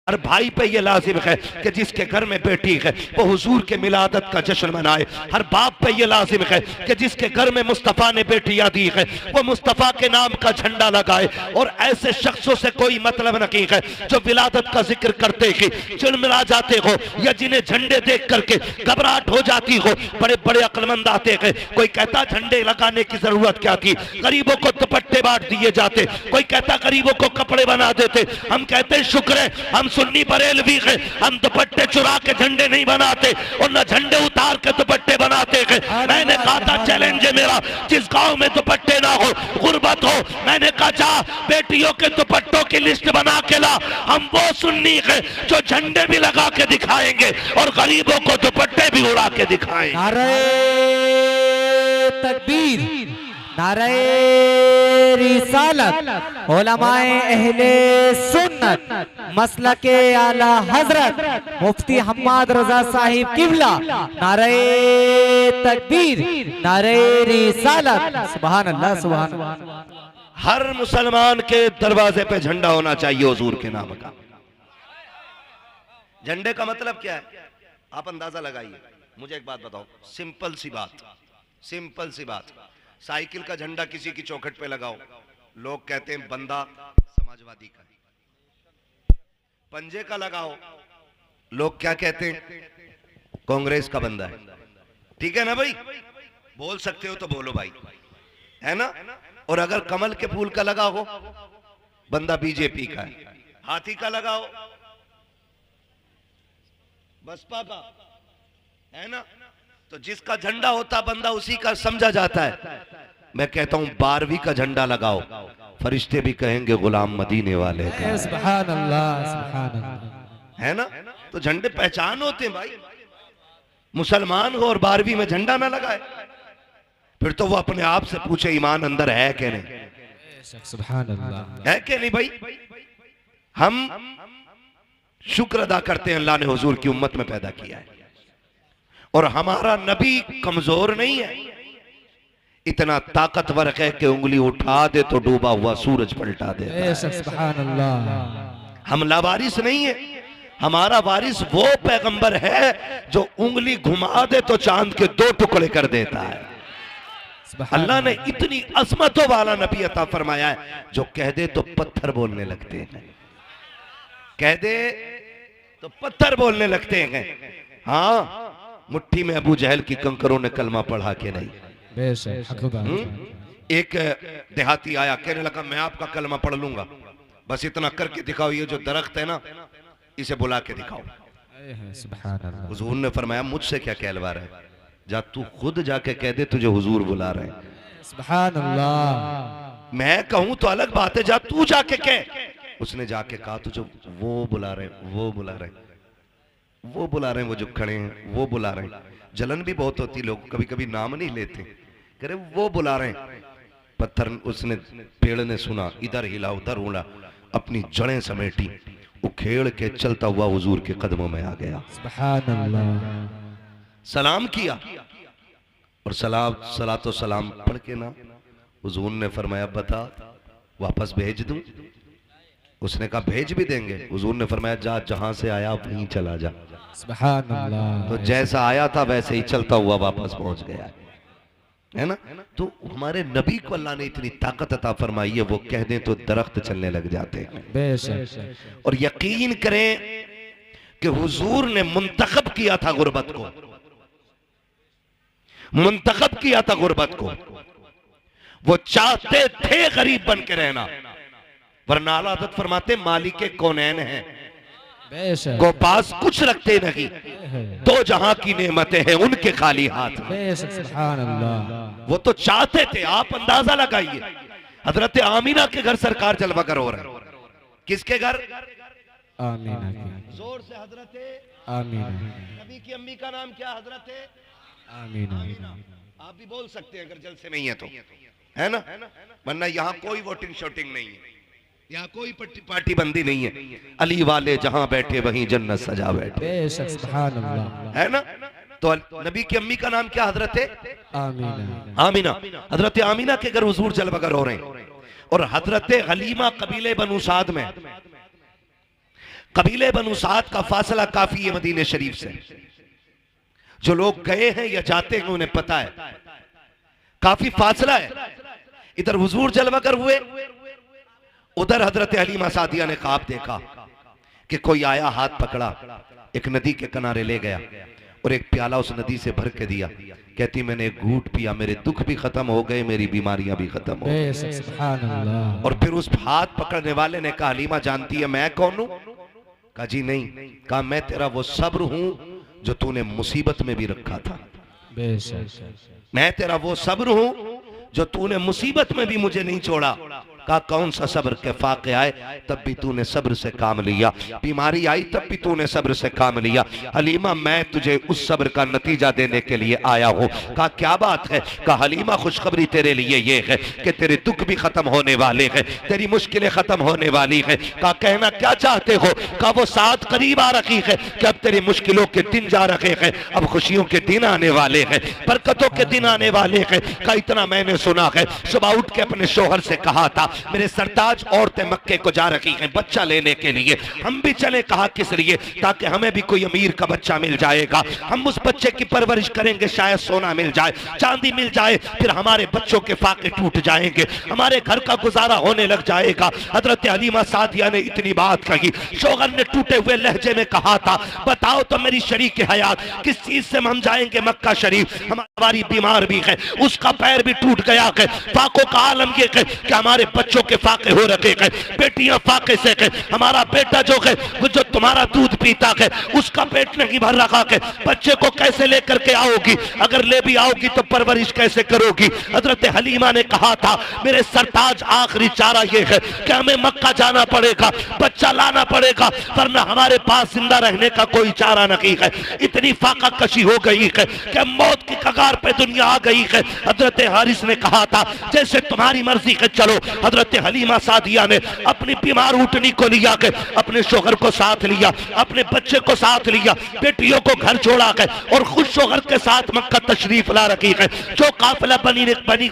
हर भाई पे ये लाजिम है कि जिसके घर में बेटी है वो हुजूर के मिलादत का जश्न मनाए। हर बाप पे ये लाजिम है कि जिसके घर में मुस्तफ़ा ने बेटियां दी है वो मुस्तफ़ा के नाम का झंडा लगाए। और ऐसे शख्सों से कोई मतलब नहीं है जो विलादत का जिक्र करते ही चिलमिला जाते हो या जिन्हें झंडे देख करके घबराहट हो जाती हो। बड़े बड़े अक्लमंद आते हैं, कोई कहता झंडे लगाने की जरूरत क्या थी, गरीबों को दुपट्टे बांट दिए जाते, कोई कहता गरीबों को कपड़े बना देते। हम कहते शुक्र है हम सुन्नी बरेलवी है, हम दुपट्टे चुरा के झंडे नहीं बनाते और न झंडे उतार के दुपट्टे बनाते हैं। मैंने कहा था चैलेंज है मेरा, जिस गांव में दुपट्टे ना हो, गुर्बत हो, मैंने कहा जा बेटियों के दुपट्टों की लिस्ट बना के ला। हम वो सुन्नी है जो झंडे भी लगा के दिखाएंगे और गरीबों को दुपट्टे भी उड़ा के दिखाएंगे। नारे तकबीर, नारे रिसालत, उलमाए अहले सुन्नत, मसलके आला हजरत मुफ्ती हम्माद रजा साहिब किबला। नारे तकबीर, नारे रिसालत, सुभान अल्लाह, सुभान अल्लाह। हर मुसलमान के दरवाजे पे झंडा होना चाहिए हुजूर के नाम का। झंडे का मतलब क्या है आप अंदाजा लगाइए। मुझे एक बात बताओ, सिंपल सी बात, सिंपल सी बात। साइकिल का झंडा किसी की चौखट पे लगाओ, लोग कहते हैं बंदा समाजवादी का है। पंजे का लगाओ, लोग क्या कहते हैं, कांग्रेस का बंदा है। ठीक है ना भाई, बोल सकते हो तो बोलो भाई, है ना। और अगर कमल के फूल का लगाओ, बंदा बीजेपी का है। हाथी का लगाओ, बसपा का, है ना। तो जिसका झंडा होता बंदा उसी का समझा जाता है। मैं कहता हूं 12वीं का झंडा लगाओ, फरिश्ते भी कहेंगे गुलाम मदीने वाले का। सुभान अल्लाह, सुभान अल्लाह, है ना। तो झंडे पहचान होते हैं भाई। मुसलमान हो और 12वीं में झंडा ना लगाए, फिर तो वो अपने आप से पूछे ईमान अंदर है कि नहीं, सुभान अल्लाह, है कि नहीं भाई। हम शुक्र अदा करते हैं अल्लाह ने हुजूर की उम्मत में पैदा किया है। और हमारा नबी कमजोर नहीं है, इतना ताकतवर है कि उंगली उठा दे तो डूबा हुआ सूरज पलटा दे। सुभान अल्लाह। हम लावारिस नहीं है, हमारा वारिस वो पैगंबर है जो उंगली घुमा दे तो चांद के 2 टुकड़े कर देता है। अल्लाह ने इतनी अजमतों वाला नबी अता फरमाया है जो कह दे तो पत्थर बोलने लगते हैं, कह दे तो पत्थर बोलने लगते हैं। हाँ, मुट्ठी में अबू जहल की कंकरों ने कलमा पढ़ा के नहीं। एक देहाती आया, कहने लगा मैं आपका कलमा पढ़ लूंगा, बस इतना करके दिखाओ, ये जो दरख्त है ना इसे बुला के दिखाओ। हुजूर ने फरमाया मुझसे क्या कहलवा रहा है, जा तू खुद जाके कह दे तुझे हुजूर बुला रहे हैं। सुभान अल्लाह। मैं कहूं तो अलग बात है, जा तू जाके कह। उसने जाके कहा तुझे वो बुला रहे हैं, वो बुला रहे हैं, वो बुला रहे हैं, वो जो खड़े हैं वो बुला रहे हैं। जलन भी बहुत होती, लोग कभी कभी नाम नहीं लेते, कह रहे वो बुला रहे हैं। पत्थर उसने, पेड़ ने सुना, इधर हिला उधर उड़ा, अपनी जड़ें समेटी, उखेड़ के चलता हुआ हुजूर के कदमों में आ गया। सुभान अल्लाह। सलाम किया और सलातो सलाम पढ़ के ना हुजूर ने फरमाया बता वापस भेज दूं। उसने कहा भेज भी देंगे। हुजूर ने फरमाया जा जहां से आया वहीं चला जा। सुभान अल्लाह। तो जैसा आया था वैसे ही चलता हुआ वापस पहुंच गया, है ना। तो हमारे नबी को अल्लाह ने इतनी ताकत अता फरमाई है, वो कह दें तो दरख्त चलने लग जाते हैं। बेशक। और यकीन करें कि हुजूर ने मुंतखब किया था गुर्बत को, मुंतखब किया था गुर्बत को। वो चाहते थे गरीब बन के रहना, वरना आला हज़रत फरमाते मालिके कौनैन हैं, को पास कुछ रखते नहीं, 2 जहां की नेमतें हैं उनके खाली हाथ। सुभान अल्लाह। वो तो चाहते थे, आप अंदाजा लगाइए। हजरत आमीना के घर सरकार जलवा कर हो रहा है। किसके घर? आमीना की। जोर से हजरत आमीना। नबी की अम्मी का नाम क्या? हजरत आमीना। आप भी बोल सकते हैं अगर जलसे में ही है तो, है ना। वरना यहाँ कोई वोटिंग शोटिंग नहीं है, यहाँ कोई पार्टी बंदी नहीं है। अली वाले जहां बैठे वहीं जन्नत सजा बैठे। सुभान अल्लाह। है ना। तो नबी की अम्मी का नाम क्या? हजरत आमीना। आमीना। हजरत आमीना के घर हुजूर जलवगर हो रहे हैं। और हजरत हलीमा कबीले बनु साद में कबीले बनु साद का फासला काफी है मदीने शरीफ से। जो लोग गए हैं या जाते हैं उन्हें पता है काफी फासला है। इधर हुजूर जलवागर हुए, उधर हजरत हलीमा सादिया ने ख्वाब देखा कि कोई आया, हाथ पकड़ा, एक नदी के किनारे ले गया और एक प्याला उस नदी से भर के दिया। कहती मैंने एक घूंट पिया, मेरे दुख भी खत्म हो गए, मेरी बीमारियां भी खत्म हो गई। सुभान अल्लाह। और फिर उस हाथ पकड़ने वाले ने कहा हलीमा जानती है मैं कौन हूं? कहा जी नहीं। कहा मैं तेरा वो सब्र हूं जो तूने मुसीबत में भी रखा था। मैं तेरा वो सब्र हूं जो तूने मुसीबत में भी मुझे नहीं छोड़ा। कहा कौन सा सब्र? के फाके आए तब भी तूने सब्र से काम लिया, बीमारी आई तब भी तूने सब्र से काम लिया। हलीमा मैं तुझे उस सब्र का नतीजा देने के लिए आया हूँ। कहा क्या बात है? कहा हलीमा खुशखबरी तेरे लिए ये है कि तेरे दुख भी खत्म होने वाले हैं, तेरी मुश्किलें खत्म होने वाली है। कहा कहना क्या चाहते हो? कहा वो साथ करीब आ रखी है कि अब तेरी मुश्किलों के दिन जा रहे हैं, अब खुशियों के दिन आने वाले हैं, बरकतों के दिन आने वाले हैं। कहा इतना मैंने सुना है, सुबह उठ के अपने शोहर से कहा था मेरे सरताज औरतें मक्के को जा रही हैं बच्चा लेने के लिए, हम भी चले। कहा किस लिए? ताकि हमें भी कोई अमीर का बच्चा मिल जाएगा, हम उस बच्चे की परवरिश करेंगे, शायद सोना मिल जाए, चांदी मिल जाए, फिर हमारे बच्चों के फाके टूट जाएंगे, हमारे घर का गुजारा होने लग जाएगा। हजरत हलीमा सादिया ने इतनी बात कही। शोहर ने टूटे हुए लहजे में कहा था बताओ तो मेरी शरीक हयात किस चीज से हम जाएंगे मक्का शरीफ? हमारी बीमार भी है, उसका पैर भी टूट गया है, फाकों का आलम ये है कि हमारे बच्चों के फाके हो रखे हैं, बेटियां फाके से है, हमारा बेटा जो है वो जो तुम्हारा दूध पीता है उसका पेट नहीं भर रखा है, बच्चे को कैसे लेकर के आओगी? अगर ले भी आओगी तो परवरिश कैसे करोगी? हजरत हलीमा ने कहा था मेरे सरताज आखिरी चारा ये है कि हमें मक्का जाना पड़ेगा, बच्चा लाना पड़ेगा, वरना हमारे पास जिंदा रहने का कोई चारा नहीं है। इतनी फाका कशी हो गई है कि मौत की कगार पे दुनिया आ गई है। हजरत हारिस ने कहा था जैसे तुम्हारी मर्जी है चलो। हजरत हलीमा सादिया ने अपनी बीमार ऊँटनी को लिया के अपने शोहर को साथ लिया, अपने बच्चे को साथ लिया, बेटियों को घर छोड़ा के और खुद शोहर के साथ मक्का तशरीफ ला रखी है। जो काफिला बनी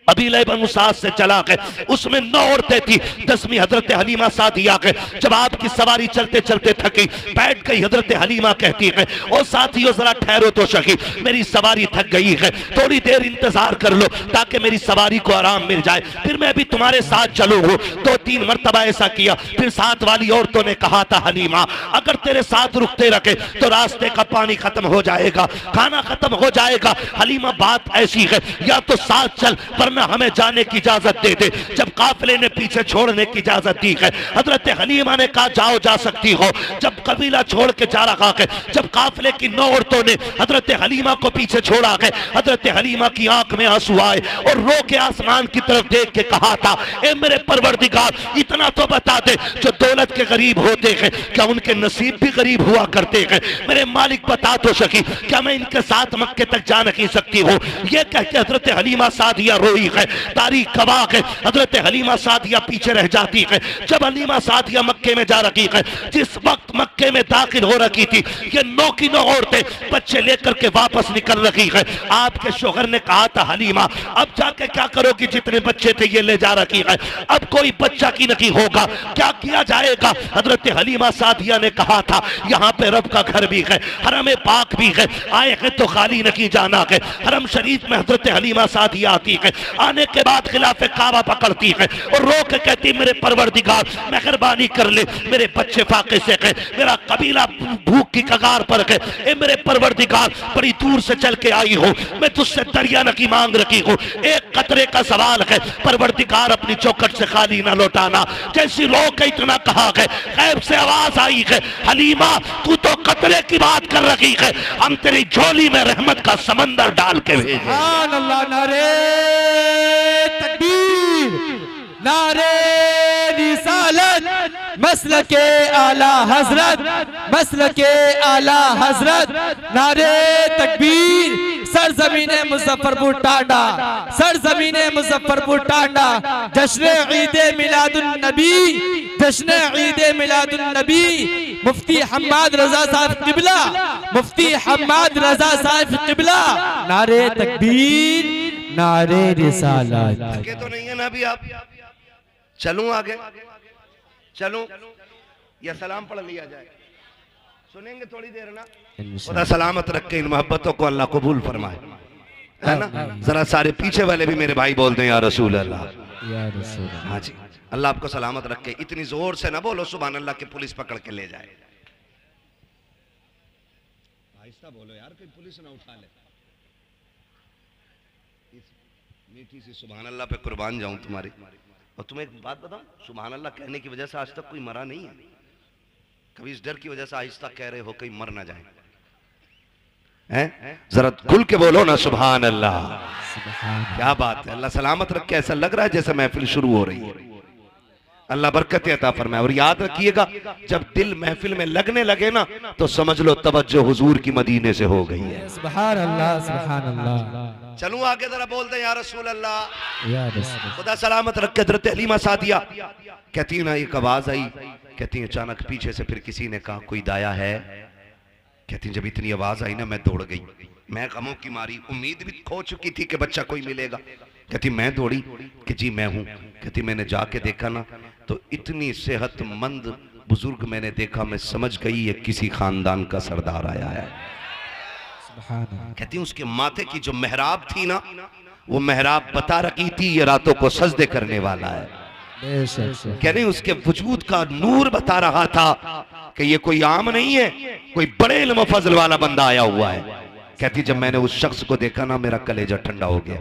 कबीले बनु साद से चला गए, उसमें 9 औरतें थी, 10वीं हजरत हलीमा सादिया के। जब आपकी सवारी चलते चलते थकी, बैठ गई, हजरत हलीमा कहती है ओ साथियों जरा ठहरो तो सही, मेरी सवारी थक गई है, थोड़ी देर इंतजार कर लो ताकि मेरी सवारी को आराम मिल जाए, फिर मैं भी तुम्हारे साथ चलूंगा। 2-3 मरतबा ऐसा किया। फिर साथ वाली औरतों ने कहा था हलीमा अगर तेरे साथ रुकते रखे तो रास्ते का पानी खत्म हो जाएगा, खाना खत्म हो जाएगा। हलीमा बात ऐसी है या तो साथ चल वरना हमें जाने की इजाजत दे दे। जब काफिले ने पीछे छोड़ने की इजाजत दी है, हजरत हलीमा ने कहा जाओ जा सकती हो। जब कबीला छोड़ के जा रहा है, जब काफिले की 9 औरतों ने हजरत हलीमा को पीछे छोड़ा है, हजरत हलीमा की आंख में आंसू आए और रो के आसमान की तरफ देख के कहा था ए मेरे परवरदिगार इतना तो बता दे जो दौलत के गरीब होते हैं क्या उनके नसीब भी गरीब हुआ करते हैं? मेरे मालिक बता तो सकी क्या मैं इनके साथ मक्के तक जा नहीं सकती हूँ? ये कह के हजरत हलीमा सादिया रोई है। तारीख गवाह है, हजरत हलीमा सादिया पीछे रह जाती है। जब हलीमा सादिया मक्के में जा रही है, जिस वक्त मक्के में दाखिल हो रखी थी, ये 9 की 9 औरतें बच्चे लेकर के वापस निकल रही है। आपके शोहर ने कहा था हलीमा अब जाके क्या करोगी? जितने बच्चे थे ये ले जा रखी है, अब कोई बच्चा की नहीं होगा, क्या किया जाएगा? हजरत हलीमा सादिया ने कहा था यहाँ पे रब का घर भी है, हरम पाक भी है, आए हैं तो खाली नहीं जाना है। हरम शरीफ में हजरत हलीमा सादिया आती है, आने के बाद खिलाफे काबा पकड़ती है और रो के कहती मेरे परवरदिगार मेहरबानी कर ले, मेरे बच्चे फाके से है, मेरा कबीला भूख की कगार पर है, ए मेरे परवरदिगार बड़ी दूर से चल के आई हूँ, मैं तुझसे दरिया नकी मांग रखी हूँ, एक कतरे का सवाल है, परवरदिगार अपनी चौखट से खाली ना लौटाना। जैसी रो के इतना कहा है, गैब से आवाज आई है हलीमा तू तो कतरे की बात कर रही है, हम तेरी झोली में रहमत का समंदर डाल के भेजे। सुभान अल्लाह। नारे तकबीर, नारे रिसालत, मसलके आला हजरत, मसलके आला हजरत, नारे तकबीर। सरजमीने मुजफ्फरपुर टांडा, सरजमीने मुजफ्फरपुर टांडा, जश्न ईदे मिलादुन नबी, जश्न ईदे मिलादुन नबी, मुफ्ती हम्माद रजा साहब किबला, मुफ्ती हम्माद रजा साहब किबला। नारे तकबीर, नारे रिसालत। तो नहीं है ना अभी आप चलूं आगे चलूं? या सलाम पढ़ लिया जाए? सुनेंगे थोड़ी देर ना। खुदा इंशाअल्लाह। सलामत रखे, इन मोहब्बतों को अल्लाह कबूल फरमाए, है ना। जरा सारे पीछे वाले भी मेरे भाई बोल दें या रसूल अल्लाह। या रसूल अल्लाह। हाँ जी, अल्लाह आपको सलामत रखे। इतनी जोर से ना बोलो सुभान अल्लाह के पुलिस पकड़ के ले जाए। आहिस्ता बोलो यार, कोई पुलिस ना उठा ले। इस मीठी सी सुभान अल्लाह पे कुर्बान जाऊं तुम्हारी। और तुम्हें एक बात बताऊं, सुभान अल्लाह कहने की वजह से आज तक कोई मरा नहीं है। कभी इस डर की वजह से आहिस्ता कह रहे हो कहीं मर ना जाए, हैं? जरा खुल के बोलो ना सुभान अल्लाह। क्या बात है, अल्लाह सलामत रखे। ऐसा लग रहा है जैसे महफिल शुरू हो रही है। अल्लाह बरकत अता फरमाए। और याद रखिएगा, जब दिल महफिल में लगने लगे ना तो समझ लो तवज्जो हुजूर की मदीने से हो गई है। सुभान अल्लाह, सुभान अल्लाह। चलूं आगे, जरा बोल दे या रसूल अल्लाह। या रसूल। खुदा सलामत रखे। हज़रत हलीमा सादिया कहती है ना, एक आवाज आई, कहती है अचानक पीछे से फिर किसी ने कहा कोई दाया है। कहती है जब इतनी आवाज आई ना मैं दौड़ गई, मैं गमों की मारी, उम्मीद भी खो चुकी थी कि बच्चा कोई मिलेगा। कहती मैं दौड़ी कि जी मैं हूं। कहती मैंने जाके देखा ना तो इतनी सेहतमंद बुजुर्ग मैंने देखा, मैं समझ गई ये किसी खानदान का सरदार आया है। सुभान अल्लाह। कहती उसके माथे की जो मेहराब थी ना, वो मेहराब बता रही थी ये रातों को सजदे करने वाला है। बेशक। कह रही उसके वजूद का नूर बता रहा था कि ये कोई आम नहीं है, कोई बड़े इल्म फजल वाला बंदा आया हुआ है। कहती जब मैंने उस शख्स को देखा ना मेरा कलेजा ठंडा हो गया।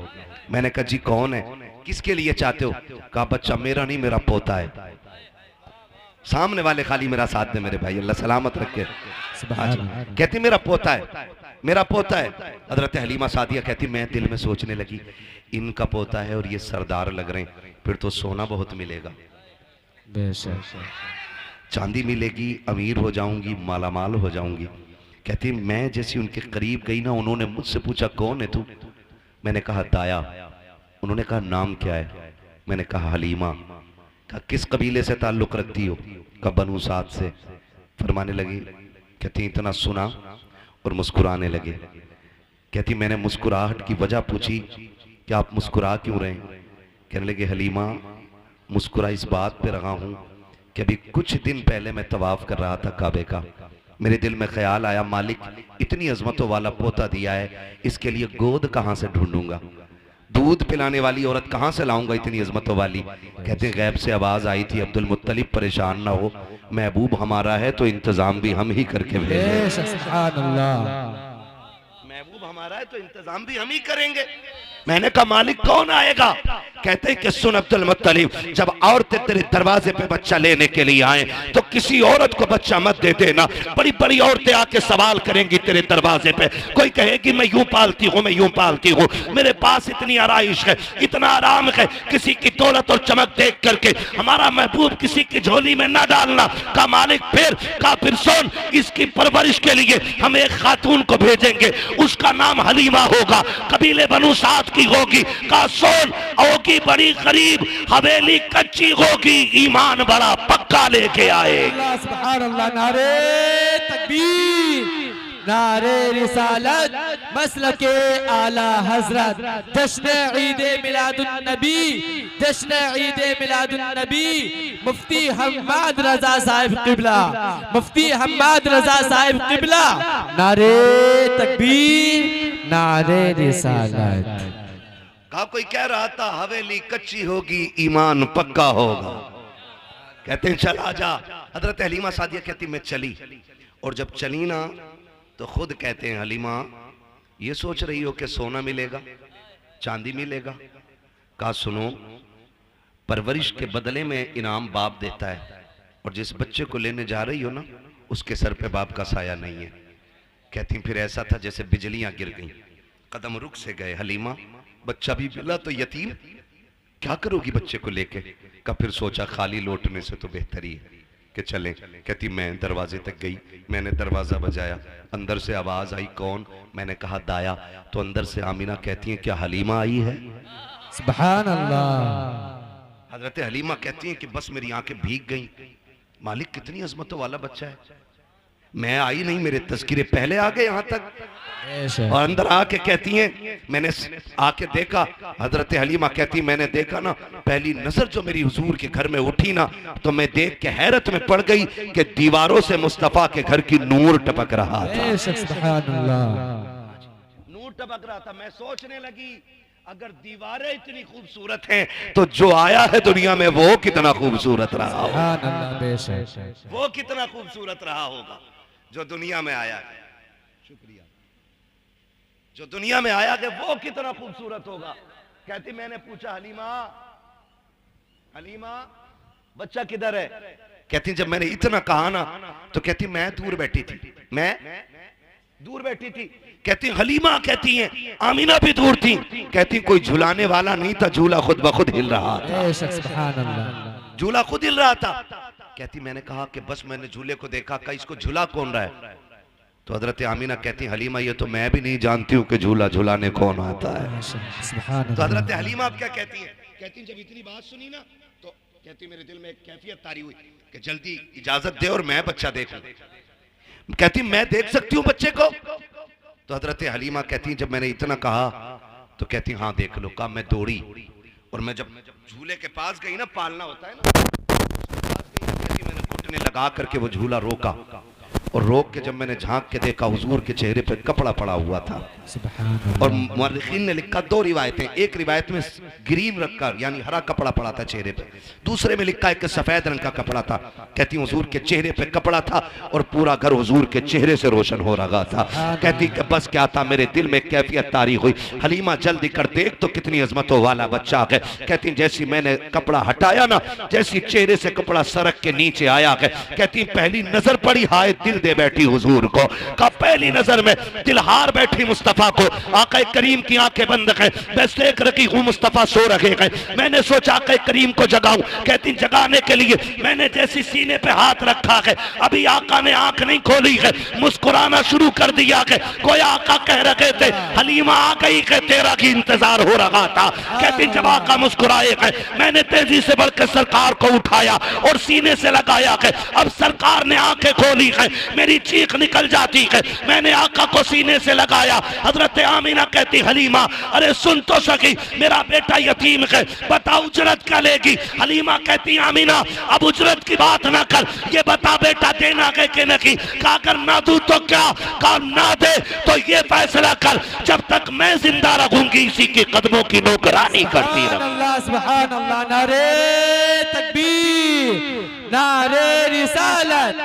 मैंने कहा जी कौन है, किसके लिए चाहते हो? कहा बच्चा मेरा नहीं, मेरा पोता है। सामने वाले खाली मेरा साथ दे मेरे भाई, अल्लाह सलामत रखे। सुभान अल्लाह। कहती मेरा पोता है, मेरा पोता है। हजरत हलीमा सादिया कहती मैं दिल में सोचने लगी इनका पोता है और ये सरदार लग रहे हैं, फिर तो सोना बहुत मिलेगा, बेशक। चांदी मिलेगी, अमीर हो जाऊंगी, मालामाल हो जाऊंगी। कहती मैं जैसी उनके करीब गई ना, उन्होंने मुझसे पूछा कौन है तू? मैंने कहा दाया। उन्होंने कहा नाम क्या है? मैंने कहा हलीमा। कहा किस कबीले से ताल्लुक रखती हो? कहा बनु साद से। फरमाने लगी, कहती इतना सुना और मुस्कुराने लगे। कहती मैंने मुस्कुराहट की वजह पूछी कि आप मुस्कुरा क्यों रहे? कहने लगे हलीमा मुस्कुरा इस बात पे रहा हूं कि अभी कुछ दिन पहले मैं तवाफ कर रहा था काबे का, मेरे दिल में ख्याल आया मालिक इतनी अजमतों वाला पोता दिया है, इसके लिए गोद कहां से ढूंढूंगा, दूध पिलाने वाली औरत कहां से लाऊंगा इतनी अजमतों वाली। कहते गैब से आवाज आई थी अब्दुल मुत्तलिब परेशान ना हो, महबूब हमारा है तो इंतजाम भी हम ही करके भेजेंगे। बेशक। सुभान अल्लाह। महबूब हमारा है तो इंतजाम भी हम ही करेंगे। मैंने कहा मालिक कौन आएगा? कहते कि सुन अब्दुल मुत्तलिब, जब औरतें तेरे दरवाजे पे बच्चा लेने के लिए आए तो किसी औरत को बच्चा मत दे देना। बड़ी बड़ी औरतें आके सवाल करेंगी तेरे दरवाजे पे, कोई कहेगी मैं यूं पालती हूँ, मैं यूं पालती हूँ, मेरे पास इतनी आराइश है, इतना आराम है, किसी की दौलत और चमक देख करके हमारा महबूब किसी की झोली में ना डालना। का मालिक फिर सुन, इसकी परवरिश के लिए हम एक खातून को भेजेंगे, उसका नाम हलीमा होगा, कबीले बनु साद की होगी। का सुन होगी बड़ी गरीब, हवेली कच्ची होगी, ईमान बड़ा पक्का लेके आए। अल्लाह सुभान अल्लाह। नारे तकबीर, नारे रिसालत, मसलके आला हजरत, जश्न ईद मिलादुन नबी, जश्न ईद मिलादुन नबी, मुफ्ती हम्माद रजा साहिब किबला, मुफ्ती हम्माद रजा साहिब किबला। नारे तकबीर, नारे रिसालत। कहा कोई कह रहा था हवेली कच्ची होगी, ईमान पक्का होगा। कहते हैं चल आजा। हजरत हलीमा सादिया कहती मैं चली, और जब चली ना तो खुद कहते हैं हलीमा ये सोच रही हो कि सोना मिलेगा, चांदी मिलेगा? कहा सुनो, परवरिश के बदले में इनाम बाप देता है, और जिस बच्चे को लेने जा रही हो ना उसके सर पे बाप का साया नहीं है। कहती फिर ऐसा था जैसे बिजलियां गिर गईं, कदम रुक से गए। हलीमा बच्चा भी मिला तो यतीम, क्या करोगी बच्चे को लेके? का फिर सोचा खाली लौटने से तो बेहतरी है कि चलें। कहती मैं दरवाजे तक गई, मैंने दरवाजा बजाया, अंदर से आवाज आई कौन? मैंने कहा दाया। तो अंदर से आमीना कहती है क्या हलीमा आई है? सुभान अल्लाह। हजरत हलीमा कहती हैं कि बस मेरी आंखें भीग गई, मालिक कितनी अजमतों वाला बच्चा है। मैं आई नहीं, मेरे तस्कीरे पहले आ गए यहाँ तक। बेशक। और अंदर आके कहती हैं, मैंने आके देखा, हजरत हलीमा कहती मैंने देखा ना, पहली नजर जो मेरी हुजूर के घर में उठी ना, तो मैं देख के हैरत में पड़ गई कि दीवारों से मुस्तफा के घर की नूर टपक रहा था। बेशक, सुभान अल्लाह। नूर टपक रहा था। मैं सोचने लगी अगर दीवारें इतनी खूबसूरत हैं तो जो आया है दुनिया में वो कितना खूबसूरत रहा होगा। सुभान अल्लाह। बेशक। वो कितना खूबसूरत रहा होगा जो दुनिया में आया है। शुक्रिया। जो दुनिया में आया है वो कितना खूबसूरत होगा। कहती मैंने पूछा हलीमा, हलीमा बच्चा किधर है? कहती जब मैंने इतना कहा ना तो कहती मैं दूर बैठी थी, मैं दूर बैठी थी। कहती हलीमा कहती हैं आमीना भी दूर थी। कहती कोई झुलाने वाला नहीं था, झूला खुद ब खुद हिल रहा था। बेशक, सुभान अल्लाह। झूला खुद हिल रहा था। कहती मैंने कहा कि बस मैंने झूले को देखा, का इसको झूला कौन रहा है? तो हजरत आमीना कहती हलीमा ये तो मैं भी नहीं जानती हूँ कि झूला झुलाने कौन आता है। तो हजरत हलीमा आप क्या कहती हैं? कहती जब इतनी बात सुनी ना तो कहती मेरे दिल में एक कैफियत तारी हुई कि जल्दी इजाजत दे और मैं बच्चा देखूं। कहती मैं देख सकती हूँ बच्चे को? तो हजरत हलीमा कहती जब मैंने इतना कहा तो कहती हाँ देख लो। कहा मैं दौड़ी और मैं जब झूले के पास गई ना, पालना होता है ना, कहती मैंने घुटने लगा करके वो झूला रोका और रोक के जब मैंने झांक के देखा हुजूर के चेहरे पे कपड़ा पड़ा हुआ था। और मुअर्रिखीन ने लिखा दो रिवायतें, एक रिवायत में ग्रीन रखकर यानी हरा कपड़ा पड़ा था चेहरे पे, दूसरे में लिखा है कि सफेद रंग का कपड़ा था। कहती हुजूर के चेहरे पे कपड़ा था और पूरा घर हुजूर के चेहरे से रोशन हो रहा था। कहती कि बस क्या था, मेरे दिल में कैफियत तारी हुई, हलीमा जल्दी कर देख तो कितनी अजमतों वाला बच्चा है। कहती जैसी मैंने कपड़ा हटाया ना, जैसी चेहरे से कपड़ा सरक के नीचे आया है, कहती पहली नजर पड़ी हाय दिल दे बैठी हुजूर को। का पहली नजर में दिल हार बैठी मुस्तफा को। आका करीम की आंखें बंद है, मैं देख रखी हूँ मुस्तफा सो रहे हैं। मैंने सोचा आका करीम को जगाऊं। कहती जगाने के लिए मैंने जैसी सीने पे हाथ रखा है, अभी आका ने आंख नहीं खोली है, मुस्कुराना शुरू कर दिया है। कोई आका कह रहे थे हलीमा आ गई है, तेरा की इंतजार हो रहा था। कहती जब आका मुस्कुराए है, मैंने तेजी से बढ़कर सरकार को उठाया और सीने से लगाया है। अब सरकार ने आंखें खोली है, मेरी चीख निकल जाती है। मैंने आका को सीने से लगाया। हजरत आमीना कहती हलीमा अरे सुन तो सकी, मेरा बेटा यतीम है, बता उजरत क्या लेगी? हलीमा कहती आमीना अब उजरत की बात ना कर, ये बता बेटा देना है कि नहीं? कहा अगर ना दूं तो क्या, कहा ना दे तो ये फैसला कर, जब तक मैं जिंदा रहूंगी इसी के कदमों की नौकरानी करती रहूंगी। सुभान अल्लाह। नारे तकबीर, नारे रिसालत,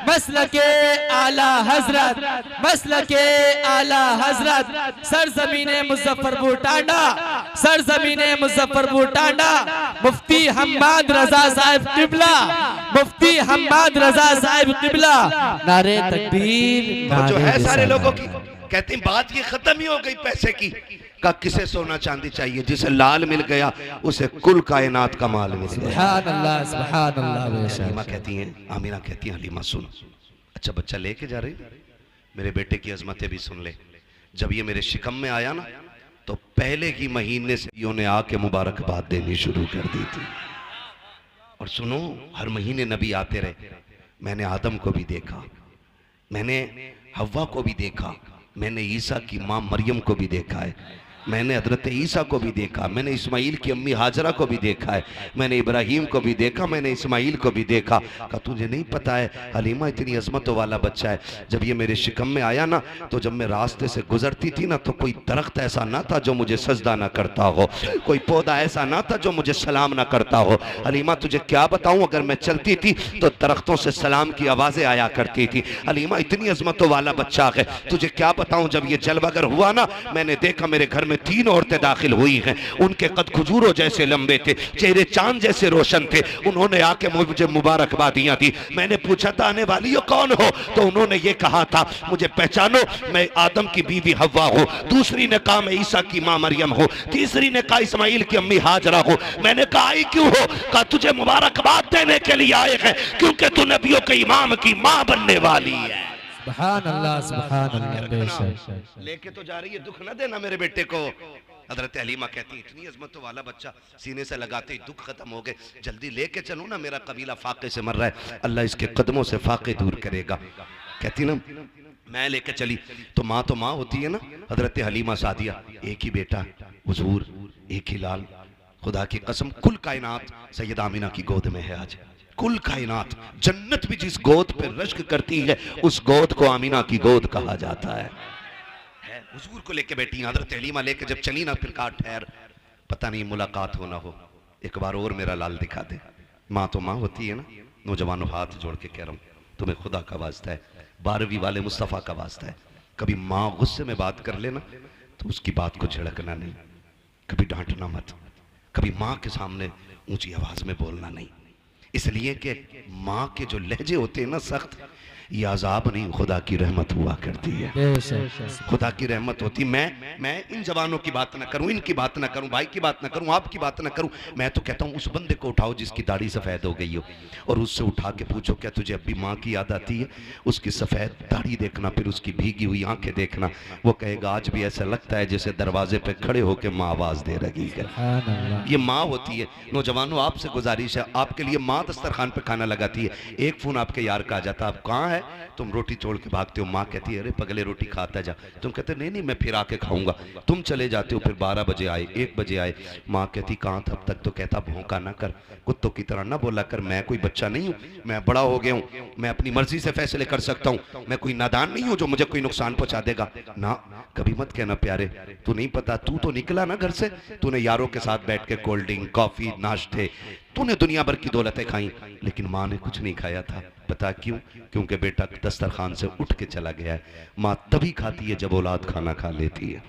मसलके आला हजरत, मसलके आला हजरत, सरजमीने मुजफ्फरपुर टांडा, सरजमीने मुजफ्फरपुर टांडा, मुफ्ती हम्माद रजा साहिब किबला, मुफ्ती हम्माद रजा साहिब किबला। नारे तकबीर। जो है सारे लोगों की कहती बात ये खत्म ही हो गई पैसे की। का किसे सोना चांदी चाहिए? जिसे लाल मिल गया उसे कुल कायनात का माल मिल गया। सुभान अल्लाह, सुभान अल्लाह। हलीमा कहती हैं, आमीना कहती है हलीमा सुन, अच्छा बच्चा लेके जा रही, मेरे बेटे की अजमतें भी सुन ले। जब ये मेरे शिकम में आया ना तो पहले ही महीने से इन्होंने आके मुबारकबाद देनी शुरू कर दी थी। और सुनो हर महीने नबी आते रहे। मैंने आदम को भी देखा, मैंने हव्वा को भी देखा, मैंने ईसा की माँ मरियम को भी देखा है, मैंने हजरत ईसा को भी देखा, मैंने इस्माइल की अम्मी हाजरा को भी देखा है, मैंने इब्राहिम को भी देखा, मैंने इस्माइल को भी देखा। कहा तुझे नहीं पता है हलीमा इतनी अजमतों वाला बच्चा है। जब ये मेरे शिकम में आया ना तो जब मैं रास्ते से गुजरती थी ना तो कोई दरख्त ऐसा ना था जो मुझे सजदा ना करता हो, कोई पौधा ऐसा ना था जो मुझे सलाम ना करता हो। हलीमा तुझे क्या बताऊं, अगर मैं चलती थी तो दरख्तों से सलाम की आवाजें आया करती थी। हलीमा इतनी अजमतों वाला बच्चा है, तुझे क्या बताऊं। जब ये जलवागर हुआ ना मैंने देखा मेरे घर में 3 औरतें दाखिल हुई हैं, उनके कद खजूरों जैसे लंबे थे, चेहरे चांद जैसे रोशन थे। उन्होंने आके मुझे मुबारकबादियां दी। मैंने पूछा था आने वाली हो कौन हो, तो उन्होंने ये कहा था मुझे पहचानो मैं आदम की बीवी हव्वा हूँ, दूसरी ने कहा मैं ईसा की माँ मरियम हूँ, तीसरी ने कहा इस्माइल की अम्मी हाजरा हूँ। मैंने कहा आई क्यों हो? कहा तुझे मुबारकबाद देने के लिए आए हैं क्योंकि तू नबियों के इमाम की माँ बनने वाली है। सुभान अल्लाह, सुभान अल्लाह। बेशक लेके तो जा रही है, दुख न देना मेरे बेटे को। हजरत हलीमा कहती इतनी अजमतों वाला बच्चा, सीने से लगाते ही दुख खत्म हो गए, जल्दी लेके चलो ना, मेरा कबीला फाके से मर रहा है, अल्लाह इसके कदमों से फाके दूर करेगा। कहती ना मैं लेके चली तो माँ होती है ना, हजरत हलीमा सादिया, एक ही बेटा हुजूर, एक ही लाल। खुदा की कसम कुल कायनात सैयदा आमिना की गोद में है आज। कुल कायनात, जन्नत भी जिस गोद पे रश्क करती है उस गोद को आमिना की गोद कहा जाता है। हुजूर को लेके बैठी, हजरत हलीमा लेके जब चली ना, फिर कहा ठहर, पता नहीं मुलाकात हो ना हो, एक बार और मेरा लाल दिखा दे। माँ तो माँ होती है ना। नौजवानों हाथ जोड़ के कह रहा हूँ, तुम्हें खुदा का वास्ता है, 12वीं वाले मुस्तफ़ा का वास्ता है, कभी माँ गुस्से में बात कर लेना तो उसकी बात को झिड़कना नहीं, कभी डांटना मत, कभी माँ के सामने ऊंची आवाज में बोलना नहीं। इसलिए कि माँ के जो लहजे होते हैं ना सख्त, ये अजाब नहीं, खुदा की रहमत हुआ करती है, खुदा की रहमत होती। मैं इन जवानों की बात ना करूं, इनकी बात ना करूं, भाई की बात ना करूं, आपकी बात ना करूं, मैं तो कहता हूं उस बंदे को उठाओ जिसकी दाढ़ी सफेद हो गई हो और उससे उठा के पूछो क्या तुझे अभी माँ की याद आती है? उसकी सफेद दाढ़ी देखना, फिर उसकी भीगी हुई आंखें देखना, वो कहेगा आज भी ऐसा लगता है जैसे दरवाजे पे खड़े होकर माँ आवाज दे रही है। ये माँ होती है। नौजवानों आपसे गुजारिश है, आपके लिए माँ दस्तरखान पे खाना लगाती है, एक फोन आपके यार का आ जाता, आप कहाँ है? तुम रोटी छोड़ के भागते हो, माँ कहती है अरे पगले रोटी खाता जा, तुम कहते नहीं मैं फिर आके खाऊंगा, तुम चले जाते हो, फिर 12 बजे आए, 1 बजे आए, माँ कहती कहाँ था अब तक? तो कहता भौंका ना कर, कुत्तों की तरह ना बोला कर, मैं कोई बच्चा नहीं हूँ, मैं बड़ा हो गया हूँ, मैं अपनी मर्जी से फैसले कर सकता हूँ, मैं कोई नादान नहीं हूँ जो मुझे कोई नुकसान पहुंचा देगा ना। कभी मत कहना प्यारे, तू नहीं पता, तू तो निकला ना घर से, तूने यारों के साथ बैठ के कोल्ड ड्रिंक, कॉफी, नाश्ते, तूने दुनिया भर की दौलतें खाई, लेकिन माँ ने कुछ नहीं खाया था। पता क्यों? क्योंकि बेटा दस्तरखान से उठ के चला गया है। माँ तभी खाती है जब औलाद खाना खा लेती है।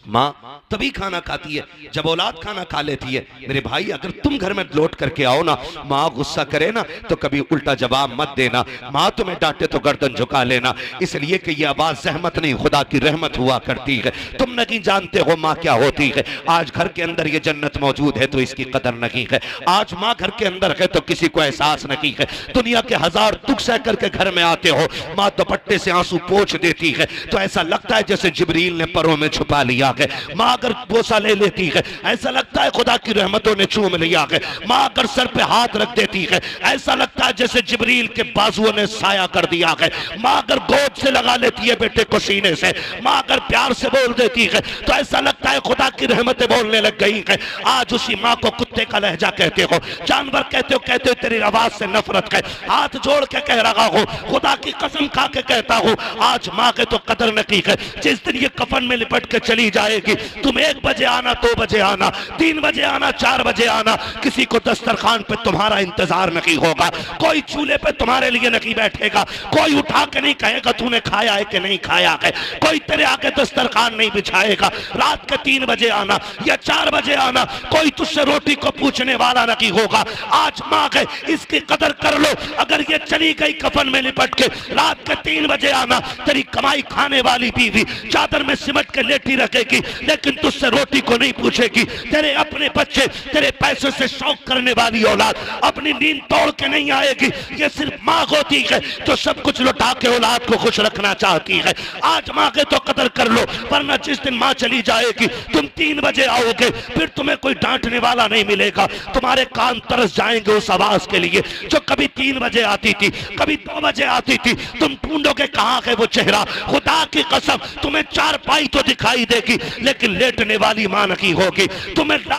माँ तभी खाना खाती है जब औलाद खाना खा लेती है। मेरे भाई अगर तुम घर में लौट करके आओ ना, माँ गुस्सा करे ना तो कभी उल्टा जवाब मत देना, माँ तुम्हें डांटे तो गर्दन झुका लेना, इसलिए कि ये आवाज सहमत नहीं, खुदा की रहमत हुआ करती है। तुम नहीं जानते हो माँ क्या होती है। आज घर के अंदर ये जन्नत मौजूद है तो इसकी कदर नहीं है। आज माँ घर के अंदर है तो किसी को एहसास नहीं है। दुनिया के हजार दुख सह करके घर में आते हो, माँ दुपट्टे से आंसू पोंछ देती है तो ऐसा लगता है जैसे जिब्रील ने परों में छुपा लिया है। माँ अगर बोसा ले लेती है ऐसा लगता है खुदा की रहमतों ने चूम लिया है। माँ अगर सर पे हाथ रख देती है ऐसा लगता है जैसे जिब्रील के बाजुओं ने साया कर दिया है। माँ अगर गोद से लगा लेती है बेटे को सीने से, माँ अगर प्यार से बोल देती है तो ऐसा लगता है खुदा की रहमतें बोलने लग गई है। आज उसी माँ को कुत्ते का लहजा कहते हो, जानवर कहते हो तेरी आवाज से नफरत है। हाथ जोड़ के कह रहा हूँ, खुदा की कसम खा के कहता हूँ, आज माँ के तो कदर नहीं है। जिस दिन ये कफन में लिपट के चली जाएगी, तुम 1 बजे आना, 2 बजे आना, 3 बजे आना, 4 बजे आना, किसी को दस्तरखान पे तुम्हारा इंतजार नहीं होगा, कोई चूल्हे पे तुम्हारे लिए नहीं बैठेगा, कोई उठा के नहीं कहेगा तूने खाया है कि नहीं खाया है, कोई तेरे आगे दस्तरखान नहीं बिछाएगा। रात के 3 बजे आना या 4 बजे आना, कोई तुझसे रोटी को पूछने वाला नहीं होगा। आज माँ है, इसकी कदर कर लो। अगर ये चली गई कफन में लिपट के, रात के 3 बजे आना, तेरी कमाई खाने वाली बीवी चादर में सिमट के लेटी रखेगी लेकिन तुझसे रोटी को नहीं पूछेगी। तेरे अपने बच्चे, तेरे पैसे से शौक करने वाली औलाद अपनी नींद तोड़ के नहीं आएगी। ये सिर्फ माँ होती है जो सब कुछ लुटा के औलाद को खुश रखना चाहती है। आज माँ के तो कदर कर लो, वरना जिस दिन माँ चली जाएगी तुम 3 बजे आओगे, फिर तुम्हें कोई डांटने वाला नहीं मिलेगा। तुम्हारे कान तरस जाएंगे उस आवाज के लिए जो कभी 3 बजे आती थी, कभी 2 बजे आती थी। तुम ढूंढोगे कहाँ है वो चेहरा। खुदा की कसम तुम्हें 4 पाई तो दिखाई देगी लेकिन लेटने वाली माँ नहीं होगी। तुम्हें